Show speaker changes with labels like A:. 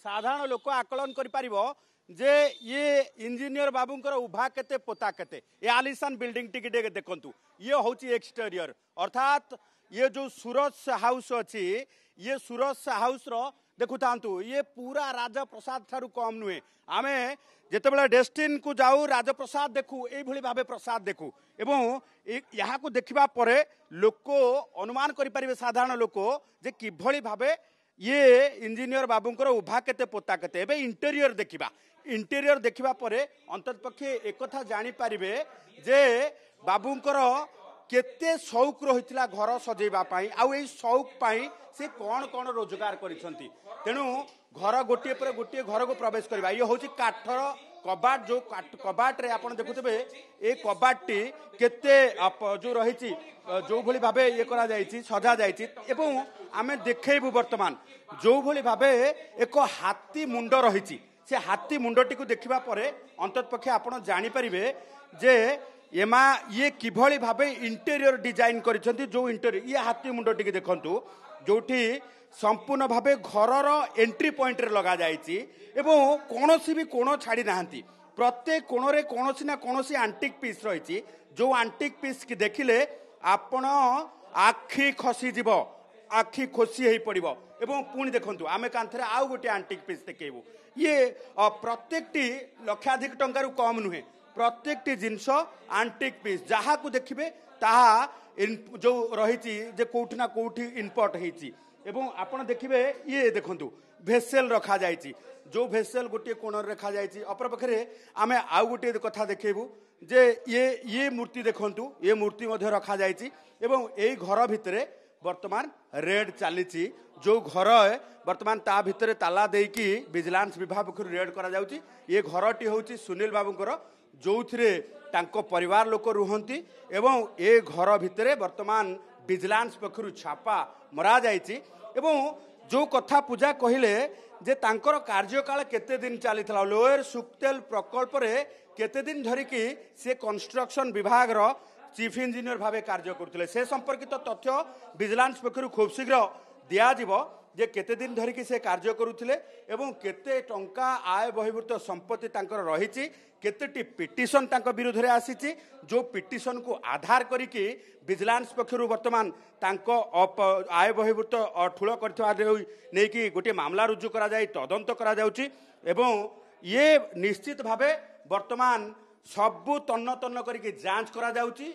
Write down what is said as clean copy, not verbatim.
A: साधारण लोक आकलन कर जे ये इंजीनियर बाबूंकर उभा केते पोता केते ये आलिशान बिल्डिंग टिके देखंतु ये होची एक्सटेरियर अर्थात ये जो सूरज हाउस अच्छी ये सूरज हाउस रो देखु थांतु ये पूरा राजप्रसाद ठारू कम नुहे आमे जेतेबेले डेस्टिन को जाऊ राजप्रसाद देखु ए भली भाबे प्रसाद देखु एवं यहाँ को देखिबा परे लोक अनुमान करि परिबे साधारण लोक जे किभली भाबे ये इंजीनियर बाबूंकर उभा केते पोता केते एबे इंटेरियर देखिबा परे अंततपक्षे एक कथा जानि पारिबे जे बाबूंकर केते शौक रहितला घर सजेबा पाई आउ एई शौक पाई से कौन कौन रोजगार करिसंती तेणु घर गोटे पर गोटे घर को प्रवेश करबा ये होची काठर कबाट जो कबाट रे आपण देखुतबे ए कबाटटी केते जो रहिची जो भली भाबे ये करा जायछि सजा जायछि एवं आमे देखैबु वर्तमान जो भली भाबे एक हाथी मुंड रहिची से हाथी मुंडटी को देखिबा परे अंततपक्षे आपण जानि परिबे जे एमा ये किभली भाबे इंटेरियर डिजाइन करिसंती जो इंटेरियर ये हाथी मुंडटी के देखंतु जोठी संपूर्ण भावे घरर एंट्री पॉइंट रे लगा जायछि एवं कोनोसी भी कोण छाड़ी नाहंती प्रत्येक कोण रे कोनोसी ना कोनोसी आंटिक पीस रहिछि जो आंटिक पीस की देखिले आपण आखि खसी जीव आखि खोसी हेई पड़िबो एवं पुणी देखंतु आमे कांथरे आउ गोटे आंटिक पीस देखेबू ये प्रत्येकटी लक्षाधिक टंका रु कम नुहे प्रत्येकटी जिनस आंटिक पीस जहाँ को देखिबे ताहा जो रहिछि जे कोठी ना कोठी इनपुट हेछि एवं आपण देखिबे ये देखंतु भेसेल रखा जायछि जो भेसेल गोटे कोण रखा जायछि अपर पखरे आमे आउ गोटे कथा देखेबू जे ये मूर्ति देखंतु ये मूर्ति मध्ये रखा जायछि एवं एई घर भितरे वर्तमान रेड चलीछि जो घर वर्तमान ता भितरे ताला देकी विजिलेंस विभाग पक्षरु रेड करा जाउछि ये घरटी होउछि सुनील बाबूंकर जोथिरे तांको परिवार लोक रुहंती एवं ए घर भितरे वर्तमान विजिलेंस पक्षरु छापा मरा जायछि एवं जो कथा पूजा कहिले जे तांकर कार्यकाल केते दिन चलीथला लोअर सुक्तेल प्रकल्प रे केते दिन धरिकी से कंस्ट्रक्शन विभाग रो चीफ इंजीनियर भावे कार्य करथिले से संपर्कित तथ्य विजिलेंस पक्षरु खूब शीघ्र दिया जिवो जे केते दिन धरिकी से कार्य करुथिले एवं केते टंका आय बहिर्भूत संपत्ति तांकर रहिछि केतेटी पिटिशन तांको विरुद्ध रे आसीछि जो पिटिशन को आधार करिकी विजिलेंस पक्षरु वर्तमान तांको आय बहिर्भूत ठुळ करथवा नेकी गोटे मामला रुजु करा जाय तदंत करा जाउछि एवं ये निश्चित भावे वर्तमान सबु तन्न तन्न करिकी जांच करा जाउछि।